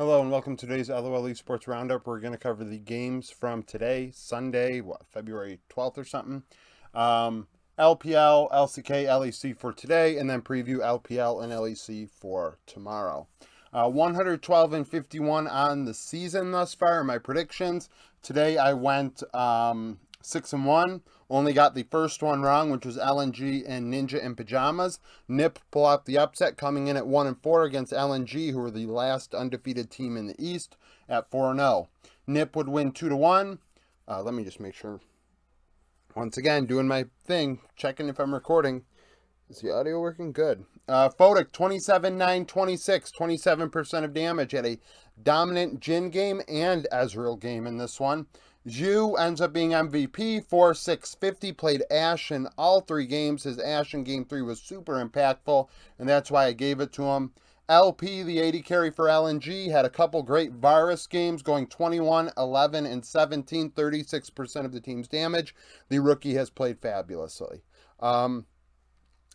Hello and welcome to today's LOL Esports Roundup. We're going to cover the games from today, Sunday, February 12th or something. LPL, LCK, LEC for today, and then preview LPL and LEC for tomorrow. 112 and 51 on the season thus far. My predictions. Today I went 6 and 1. Only got the first one wrong, which was LNG and Ninja in Pajamas. Nip pull out the upset, coming in at 1 and 4 against LNG, who were the last undefeated team in the East, at 4 and 0. Nip would win 2 to 1. Let me just make sure. Once again, doing my thing, checking if I'm recording. Is the audio working? Good. Photic, 27-9-26, 27% of damage. Had a dominant Jin game and Ezreal game in this one. Zhu ends up being MVP, 4-6-50, played Ashe in all 3 games. His Ashe in Game 3 was super impactful, and that's why I gave it to him. LP, the AD carry for LNG, had a couple great Varus games, going 21, 11, and 17, 36% of the team's damage. The rookie has played fabulously. I'm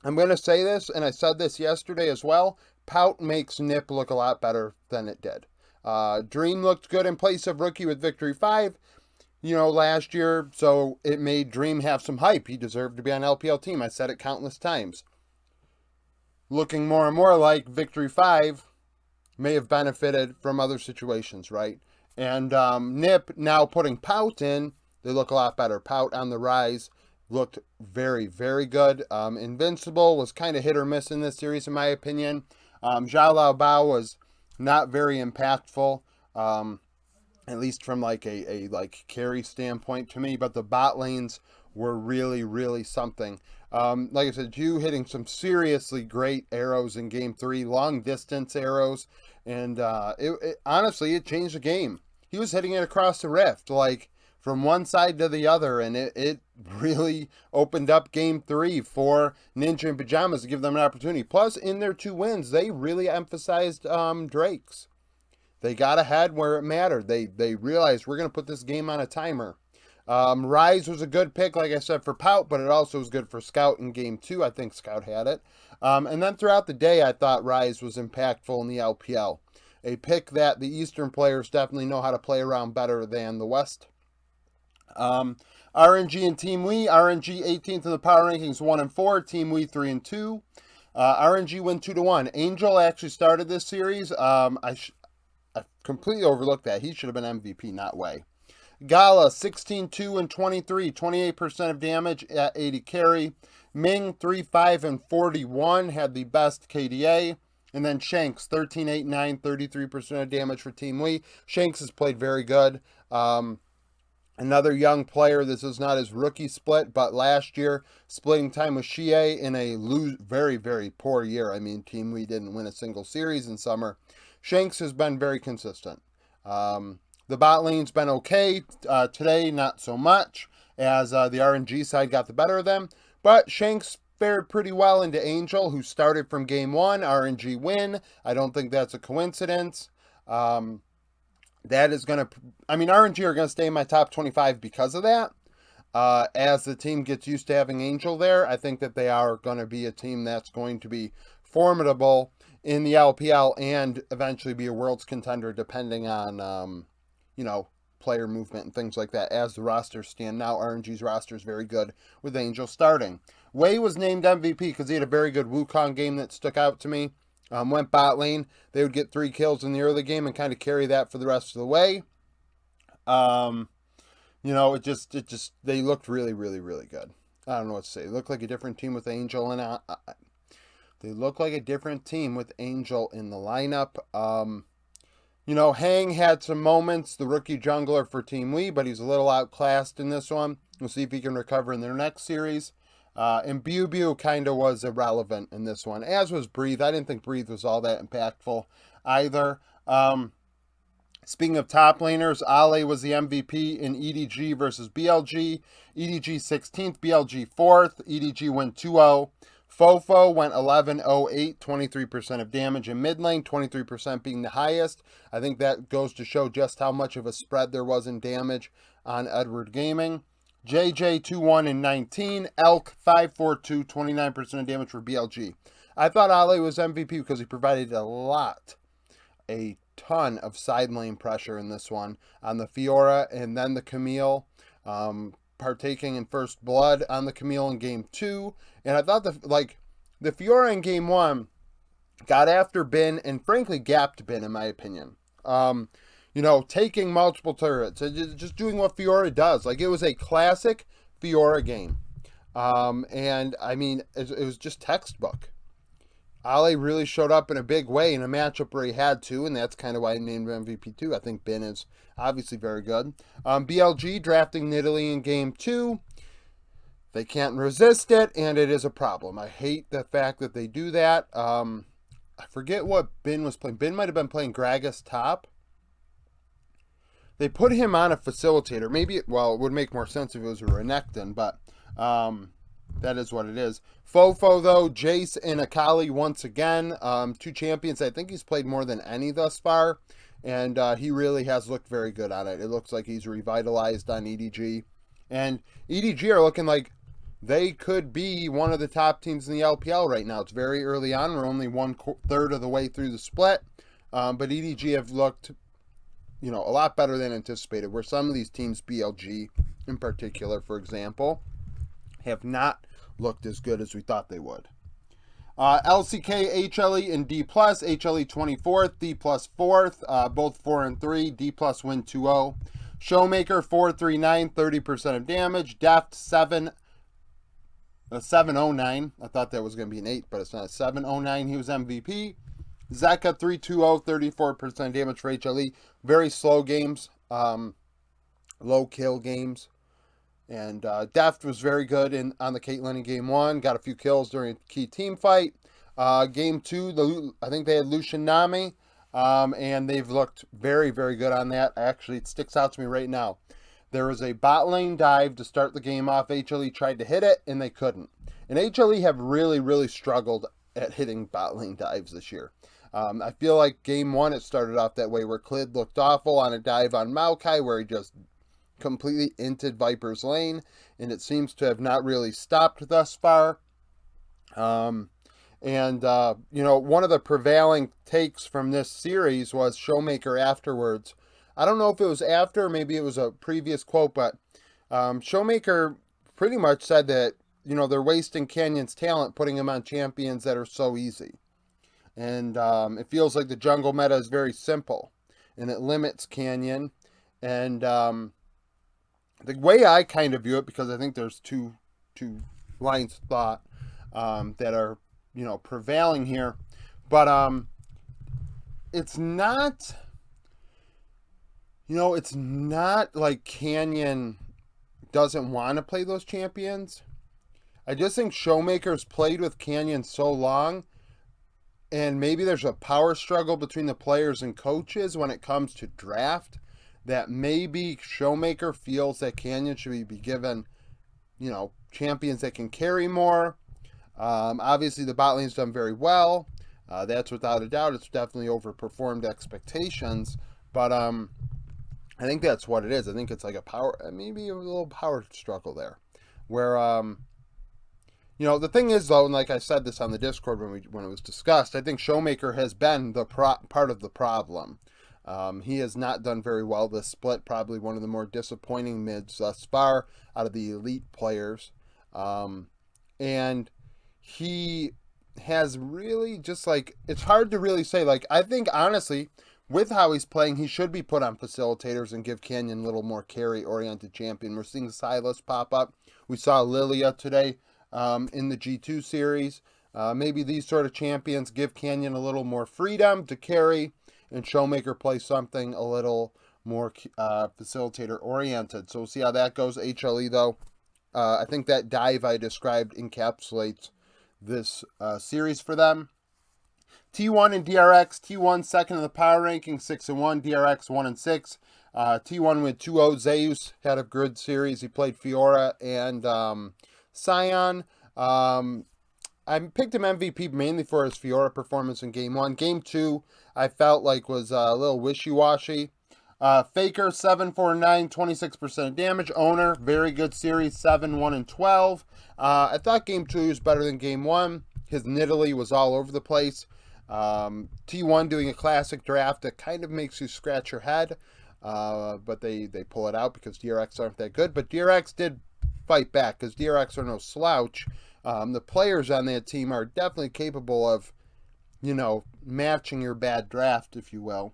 going to say this, and I said this yesterday as well, Pout makes Nip look a lot better than it did. Dream looked good in place of rookie with Victory 5. Last year, so it made Dream have some hype. He deserved to be on LPL team. I said it countless times. Looking more and more like Victory 5 may have benefited from other situations, right? And Nip now putting Pout in, they look a lot better. Pout on the rise looked very, very good. Invincible was kind of hit or miss in this series, in my opinion. Zhao Lao Bao was not very impactful. At least from like a carry standpoint to me, but the bot lanes were really, really something. Like I said, you hitting some seriously great arrows in Game 3, long distance arrows, and honestly, it changed the game. He was hitting it across the rift, like from one side to the other, and it really opened up Game 3 for Ninja in Pajamas to give them an opportunity. Plus, in their 2 wins, they really emphasized Drakes. They got ahead where it mattered. They realized we're going to put this game on a timer. Rise was a good pick, like I said, for Pout, but it also was good for Scout in Game 2. I think Scout had it. And then throughout the day, I thought Rise was impactful in the LPL. A pick that the Eastern players definitely know how to play around better than the West. RNG and Team Wii. RNG 18th in the power rankings, 1 and 4. Team Wii 3 and 2. RNG win 2 to 1. Angel actually started this series. I completely overlooked that. He should have been MVP, not Wei. Gala, 16-2 and 23, 28% of damage at 80 carry. Ming, 3-5 and 41, had the best KDA. And then Shanks, 13-8-9, 33% of damage for Team Wii. Shanks has played very good. Another young player, this is not his rookie split, but last year, splitting time with Xie in a very, very poor year. I mean, Team Wii didn't win a single series in summer. Shanks has been very consistent. The bot lane's been okay. Today, not so much, as the RNG side got the better of them. But Shanks fared pretty well into Angel, who started from Game 1. RNG win. I don't think that's a coincidence. That is going to... RNG are going to stay in my top 25 because of that. As the team gets used to having Angel there, I think that they are going to be a team that's going to be formidable in the LPL and eventually be a Worlds contender, depending on, player movement and things like that. As the rosters stand now, RNG's roster is very good with Angel starting. Wei was named MVP because he had a very good Wukong game that stuck out to me. Went bot lane. They would get 3 kills in the early game and kind of carry that for the rest of the way. They looked really, really, really good. I don't know what to say. They looked like a different team with Angel and they look like a different team with Angel in the lineup. Hang had some moments, the rookie jungler for Team Wii, but he's a little outclassed in this one. We'll see if he can recover in their next series. And Bew kind of was irrelevant in this one, as was Breathe. I didn't think Breathe was all that impactful either. Speaking of top laners, Ale was the MVP in EDG versus BLG. EDG 16th, BLG 4th. EDG went 2-0. Fofo went 11-0-8, 23% of damage in mid lane, 23% being the highest. I think that goes to show just how much of a spread there was in damage on Edward Gaming. JJ 2-1 and 19. Elk 5-4-2, 29% of damage for BLG. I thought Ale was MVP because he provided a ton of side lane pressure in this one on the Fiora and then the Camille, partaking in first blood on the Camille in game 2. And I thought the Fiora in game 1 got after Bin and frankly gapped Bin in my opinion. Taking multiple turrets and just doing what Fiora does. Like, it was a classic Fiora game. And I mean, it was just textbook. Ale really showed up in a big way in a matchup where he had to, and that's kind of why I named him MVP too. I think Bin is obviously very good. BLG drafting Nidalee in game 2. They can't resist it, and it is a problem. I hate the fact that they do that. I forget what Bin was playing. Bin might have been playing Gragas top. They put him on a facilitator. Maybe, it would make more sense if it was a Renekton, but that is what it is. Fofo, though, Jace and Akali once again. 2 champions. I think he's played more than any thus far, and he really has looked very good on it. It looks like he's revitalized on EDG. And EDG are looking like they could be one of the top teams in the LPL right now. It's very early on. We're only 1/3 of the way through the split. But EDG have looked, a lot better than anticipated. Where some of these teams, BLG in particular, for example, have not looked as good as we thought they would. LCK, HLE, and D+. HLE 24th, D+ 4th, both 4 and 3. D+ win 2-0. Showmaker 439, 30% of damage. Deft 709. I thought that was going to be an 8, but it's not. 709. He was MVP. Zeka 320, 34% damage for HLE. Very slow games, low kill games. And Deft was very good on the Caitlyn in game 1. Got a few kills during a key team fight. Game 2, I think they had Lucian Nami. And they've looked very, very good on that. Actually, it sticks out to me right now. There was a bot lane dive to start the game off. HLE tried to hit it, and they couldn't. And HLE have really, really struggled at hitting bot lane dives this year. I feel like game 1, it started off that way, where Clid looked awful on a dive on Maokai, where he just completely inted Viper's lane, and it seems to have not really stopped thus far. One of the prevailing takes from this series was Showmaker afterwards. I don't know if it was after, maybe it was a previous quote, but Showmaker pretty much said that, they're wasting Canyon's talent putting him on champions that are so easy. And it feels like the jungle meta is very simple, and it limits Canyon. And the way I kind of view it, because I think there's two lines of thought that are, prevailing here. But it's not, it's not like Canyon doesn't want to play those champions. I just think Showmaker's played with Canyon so long, and maybe there's a power struggle between the players and coaches when it comes to draft, that maybe Showmaker feels that Canyon should be given, champions that can carry more. Obviously, the bot lane's done very well. That's without a doubt. It's definitely overperformed expectations. But I think that's what it is. I think it's like maybe a little power struggle there. Where, the thing is, though, and like I said this on the Discord when it was discussed, I think Showmaker has been the part of the problem. He has not done very well this split, probably one of the more disappointing mids thus far out of the elite players. And he has really just it's hard to really say. I think, honestly, with how he's playing, he should be put on facilitators and give Canyon a little more carry-oriented champion. We're seeing Silas pop up. We saw Lilia today in the G2 series. Maybe these sort of champions give Canyon a little more freedom to carry, and Showmaker play something a little more facilitator-oriented. So we'll see how that goes. HLE, though, I think that dive I described encapsulates this series for them. T1 and DRX. T1 second in the power ranking, 6-1. DRX 1-6. T1 with 2-0. Zeus had a good series. He played Fiora and Sion. I picked him MVP mainly for his Fiora performance in Game 1. Game 2, I felt like was a little wishy-washy. Faker, 7-4-9, 26% damage. Owner, very good series, 7-1-12. I thought Game 2 was better than Game 1. His Nidalee was all over the place. T1 doing a classic draft that kind of makes you scratch your head, but they pull it out because DRX aren't that good. But DRX did fight back because DRX are no slouch. The players on that team are definitely capable of, matching your bad draft, if you will.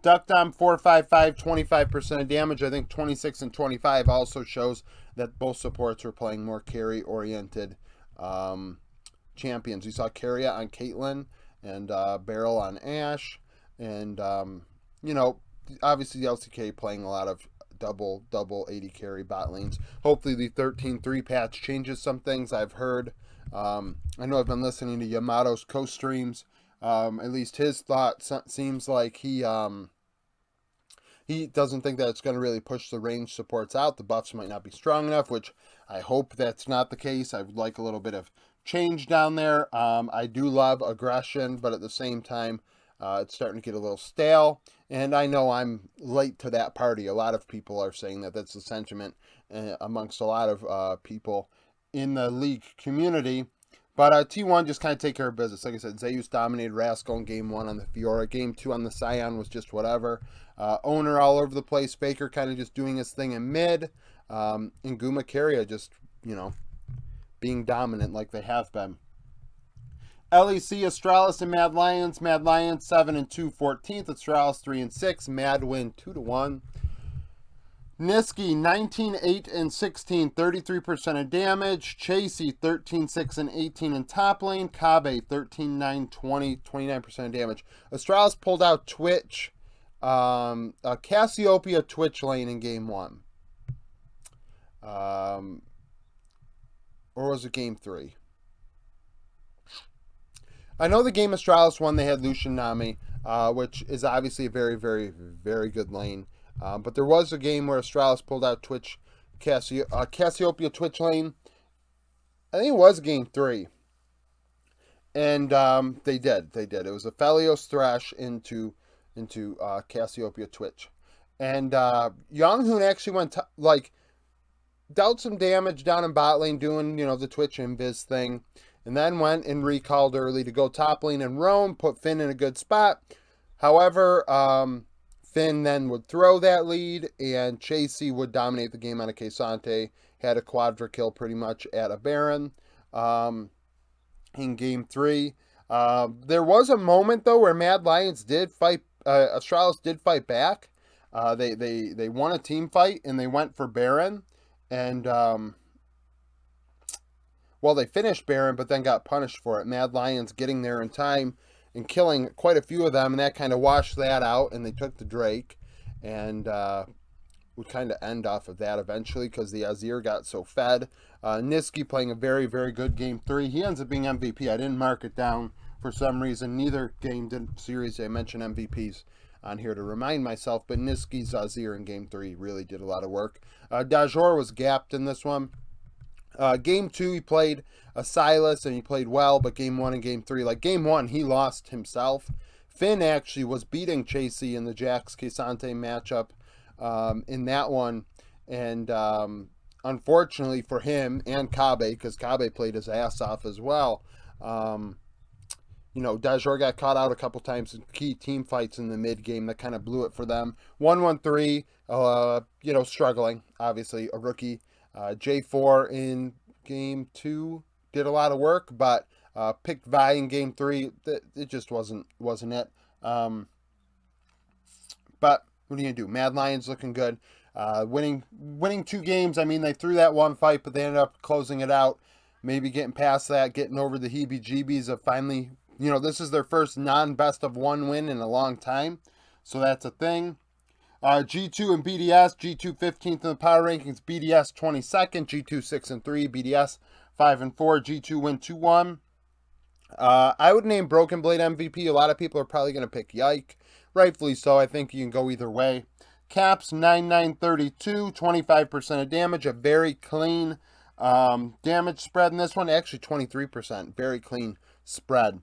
Duckdom 455, 25% of damage. I think 26 and 25 also shows that both supports were playing more carry-oriented champions. You saw Carrier on Caitlyn and Beryl on Ashe. And, obviously the LCK playing a lot of double 80 carry bot lanes. Hopefully the 13.3 patch changes some things. I've heard. I know I've been listening to Yamato's co-streams. At least his thought seems like he doesn't think that it's going to really push the range supports out. The buffs might not be strong enough, which I hope that's not the case. I would like a little bit of change down there. I do love aggression, but at the same time, it's starting to get a little stale. And I know I'm late to that party. A lot of people are saying that that's the sentiment amongst a lot of people in the league community. But T1 just kind of take care of business. Like I said, Zeus dominated Rascal in Game 1 on the Fiora. Game 2 on the Scion was just whatever. Owner all over the place. Faker kind of just doing his thing in mid. And Guma Carrier just, being dominant like they have been. LEC, Astralis, and Mad Lions. Mad Lions 7 and 2, 14th. Astralis 3 and 6. Mad win 2-1. Niski 19, 8 and 16, 33% of damage. Chasey 13, 6 and 18 in top lane. Kabe 13, 9, 20, 29% of damage. Astralis pulled out Twitch, Cassiopeia Twitch lane in Game 1. Or was it Game 3? I know the game Astralis won, they had Lucian Nami, which is obviously a very, very, very good lane. But there was a game where Astralis pulled out Twitch, Cassiopeia Twitch lane. I think it was Game 3. And they did. It was a Phelios Thresh into Cassiopeia Twitch. And Yonghoon actually went, dealt some damage down in bot lane doing, the Twitch invis thing. And then went and recalled early to go top lane and roam, put Finn in a good spot. However, Finn then would throw that lead, and Chasey would dominate the game on a K'Sante. Had a quadra kill pretty much at a Baron in Game 3. There was a moment, though, where Mad Lions did fight, Astralis did fight back. They won a team fight, and they went for Baron. And, they finished Baron, but then got punished for it. Mad Lions getting there in time and killing quite a few of them, and that kind of washed that out, and they took the Drake, and would kind of end off of that eventually because the Azir got so fed. Niski playing a very, very good Game 3. He ends up being MVP. I didn't mark it down for some reason. Neither game did series. I mentioned MVPs on here to remind myself, but Niski's Azir in Game 3 really did a lot of work. Dajor was gapped in this one. Game 2, he played a Silas, and he played well, but Game 1 and Game 3, Game 1, he lost himself. Finn actually was beating Chasey in the Jax K'Sante matchup in that one, and unfortunately for him and Kabe, because Kabe played his ass off as well, Dajor got caught out a couple times in key team fights in the mid game that kind of blew it for them. 1-1-3, struggling, obviously, a rookie. J4 in Game 2 did a lot of work, but picked Vi in Game 3. It just wasn't it. But what are you going to do? Mad Lions looking good. Winning 2 games. I mean, they threw that one fight, but they ended up closing it out. Maybe getting past that, getting over the heebie-jeebies of finally, this is their first non-best-of-1 win in a long time. So that's a thing. G2 and BDS, G2 15th in the power rankings, BDS 22nd, G2 6 and 3, BDS 5 and 4, G2 win 2-1. I would name Broken Blade MVP. A lot of people are probably going to pick Yike. Rightfully so. I think you can go either way. Caps 9-9-32, 25% of damage. A very clean damage spread in this one. Actually 23%. Very clean spread.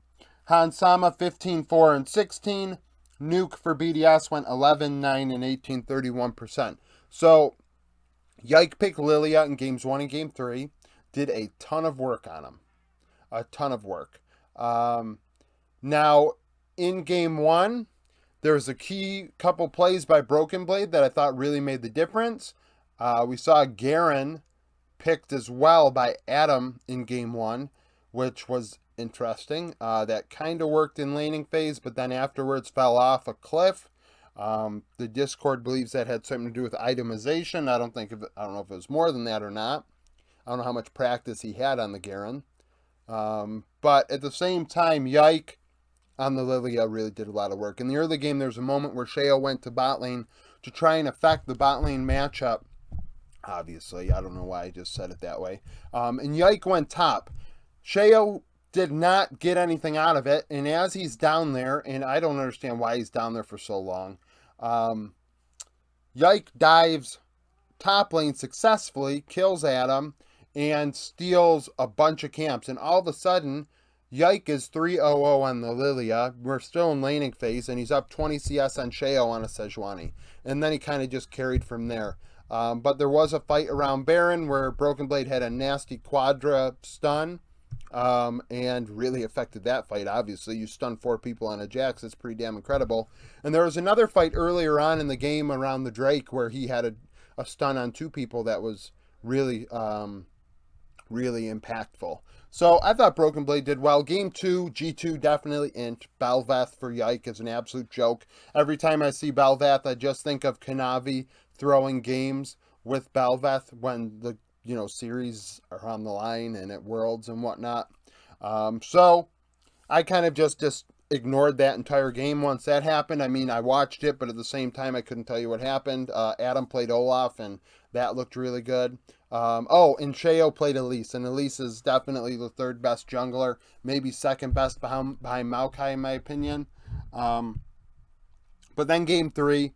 Hansama 15-4 and 16. Nuke for BDS went 11, 9, and 18, 31%. So, Yike picked Lilia in Games 1 and Game 3. Did a ton of work on him. A ton of work. Now, in game one, there was a key couple plays by Broken Blade that I thought really made the difference. We saw Garen picked as well by Adam in game one, which was interesting. That kind of worked in laning phase, but then afterwards fell off a cliff. The Discord believes that had something to do with itemization. I don't know if it was more than that or not. I don't know how much practice he had on the Garen. But at the same time, Yike on the Lilia really did a lot of work. In the early game, there was a moment where Sheo went to bot lane to try and affect the bot lane matchup. Obviously, I don't know why I just said it that way. And Yike went top. Sheo did not get anything out of it, and as he's down there, and I don't understand why he's down there for so long, Yike dives top lane successfully, kills Adam, and steals a bunch of camps, and all of a sudden, Yike is 3-0-0 on the Lilia. We're still in laning phase, and he's up 20 CS on Sheo on a Sejuani. And then he kind of just carried from there. But there was a fight around Baron where Broken Blade had a nasty quadra stun and really affected that fight, obviously. You stun 4 people on a Jax. It's pretty damn incredible. And there was another fight earlier on in the game around the Drake where he had a stun on 2 people that was really, really impactful. So I thought Broken Blade did well. Game 2, G2 definitely int. Bel'Veth for Yike is an absolute joke. Every time I see Bel'Veth, I just think of Kanavi throwing games with Bel'Veth when the series are on the line and at Worlds and whatnot. So I kind of just ignored that entire game once that happened. I mean, I watched it, but at the same time, I couldn't tell you what happened. Adam played Olaf, and that looked really good. And Sheo played Elise, and Elise is definitely the 3rd best jungler, maybe 2nd best behind Maokai, in my opinion. But then game 3,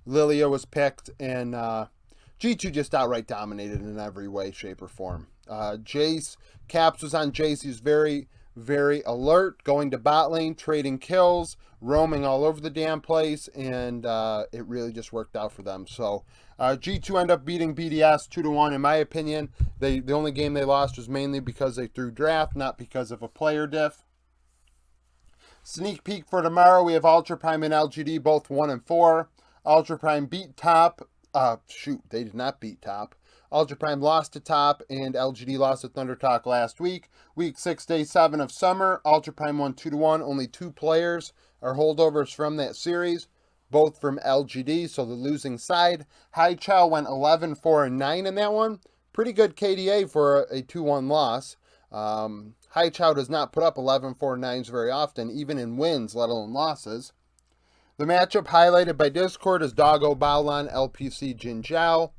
Lilia was picked, and G2 just outright dominated in every way, shape, or form. Jace, Caps was on Jace. He's very, very alert, going to bot lane, trading kills, roaming all over the damn place, and it really just worked out for them. So G2 ended up beating BDS 2-1, in my opinion. The only game they lost was mainly because they threw draft, not because of a player diff. Sneak peek for tomorrow, we have Ultra Prime and LGD, both 1-4. Ultra Prime beat top. They did not beat top. Ultra Prime lost to top, and LGD lost to Thunder Talk last week. Week 6, day 7 of summer, Ultra Prime won 2-1. Only 2 players are holdovers from that series, both from LGD, so the losing side. Hai Chao went 11-4-9 in that one. Pretty good KDA for a 2-1 loss. Hai Chao does not put up 11-4-9s very often, even in wins, let alone losses. The matchup highlighted by Discord is Doggo Baolan, LPC Jin Zhao.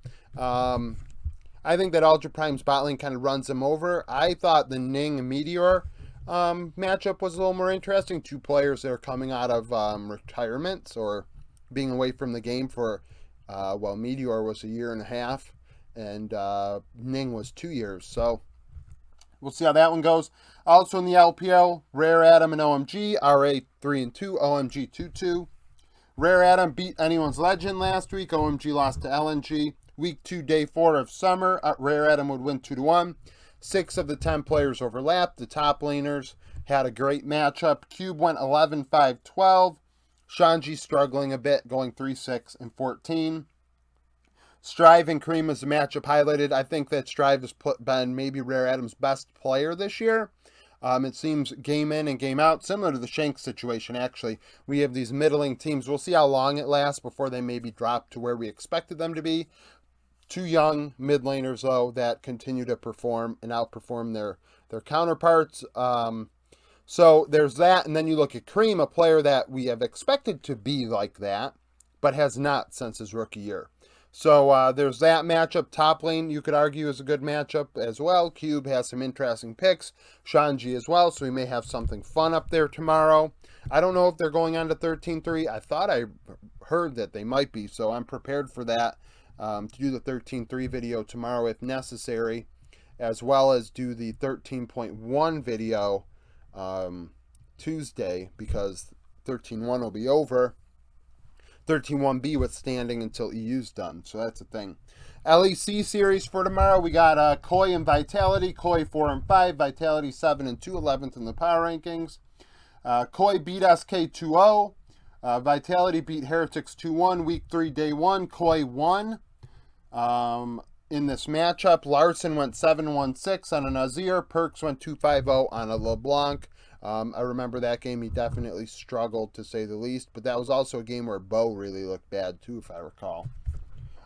I think that Ultra Prime's bot lane kind of runs him over. I thought the Ning and Meteor matchup was a little more interesting. 2 players that are coming out of retirements or being away from the game for, Meteor was 1.5 years, and Ning was 2 years. So we'll see how that one goes. Also in the LPL, Rare Adam and OMG, RA 3-2, OMG 2-2. Rare Adam beat Anyone's Legend last week. OMG lost to LNG. Week 2, day 4 of summer, Rare Adam would win 2-1. 6 of the 10 players overlapped. The top laners had a great matchup. Cube went 11-5-12. Shanji struggling a bit, going 3-6-14. Strive and Cream is the matchup highlighted. I think that Strive has been maybe Rare Adam's best player this year. It seems game in and game out, similar to the Shanks situation, actually. We have these middling teams. We'll see how long it lasts before they maybe drop to where we expected them to be. 2 young mid laners, though, that continue to perform and outperform their counterparts. So there's that, and then you look at Cream, a player that we have expected to be like that, but has not since his rookie year. So there's that matchup. Top lane, you could argue, is a good matchup as well. Cube has some interesting picks. Shanji as well, so we may have something fun up there tomorrow. I don't know if they're going on to 13-3. I thought I heard that they might be, so I'm prepared for that, to do the 13-3 video tomorrow if necessary, as well as do the 13.1 video Tuesday, because 13.1 will be over. 13.1b withstanding until EU's done, so that's a thing. LEC series for tomorrow, we got Koi and Vitality. Koi 4-5, Vitality 7-2, 11th in the power rankings. Koi beat SK 2-0. Vitality beat Heretics 2-1. Week 3, day 1. Koi won. In this matchup, Larson went 7-1-6 on a Nazir. Perks went 2-5-0 on a LeBlanc. I remember that game. He definitely struggled, to say the least. But that was also a game where Bo really looked bad, too, if I recall.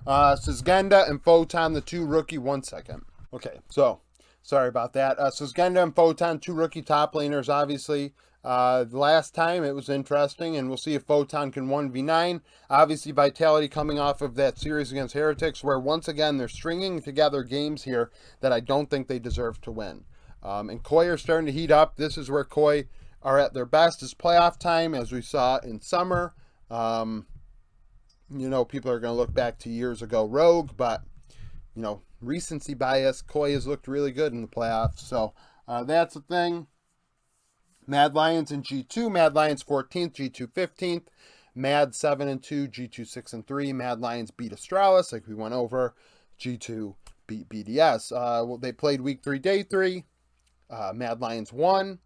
Sisgenda and Photon, the 2 rookie. 1 second. Okay, so sorry about that. Sisgenda and Photon, 2 rookie top laners, obviously. The last time it was interesting, and we'll see if Photon can 1v9. Obviously, Vitality coming off of that series against Heretics, where once again they're stringing together games here that I don't think they deserve to win. And Koi are starting to heat up. This is where Koi are at their best, is playoff time, as we saw in summer. People are going to look back to years ago Rogue, but, recency bias, Koi has looked really good in the playoffs. So that's the thing. Mad Lions in G2. Mad Lions 14th, G2 15th. Mad 7-2, G2 6-3. Mad Lions beat Astralis, like we went over. G2 beat BDS. They played week 3, day 3. Mad Lions won.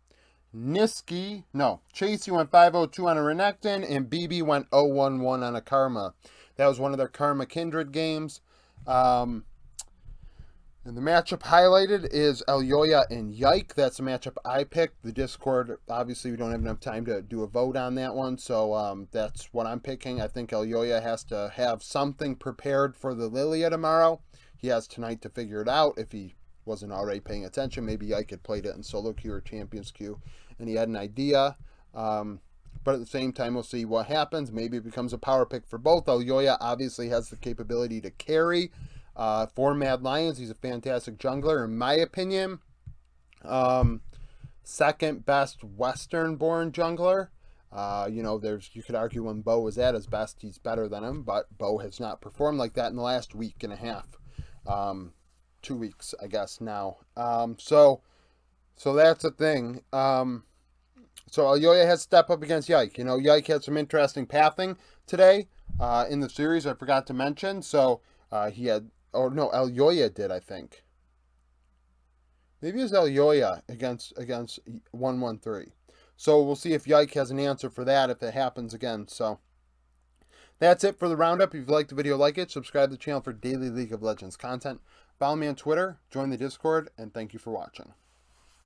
Chasey went 5-0-2 on a Renekton, and BB went 0-1-1 on a Karma. That was one of their Karma Kindred games. And the matchup highlighted is Elyoya and Yike. That's the matchup I picked. The Discord, obviously, we don't have enough time to do a vote on that one, so that's what I'm picking. I think Elyoya has to have something prepared for the Lilia tomorrow. He has tonight to figure it out. If he wasn't already paying attention, maybe Yike had played it in solo queue or champions queue, and he had an idea. But at the same time, we'll see what happens. Maybe it becomes a power pick for both. Elyoya obviously has the capability to carry. For Mad Lions, he's a fantastic jungler, in my opinion. Second best Western-born jungler. You could argue when Bo was at his best, he's better than him, but Bo has not performed like that in the last week and a half. 2 weeks, I guess, now. So that's the thing. So Elyoya has to step up against Yike. Yike had some interesting pathing today in the series, I forgot to mention. So he had... Oh, no, Elyoya did, I think. Maybe it was Elyoya against 113. So we'll see if Yike has an answer for that if it happens again. So that's it for the roundup. If you liked the video, like it. Subscribe to the channel for daily League of Legends content. Follow me on Twitter, join the Discord, and thank you for watching.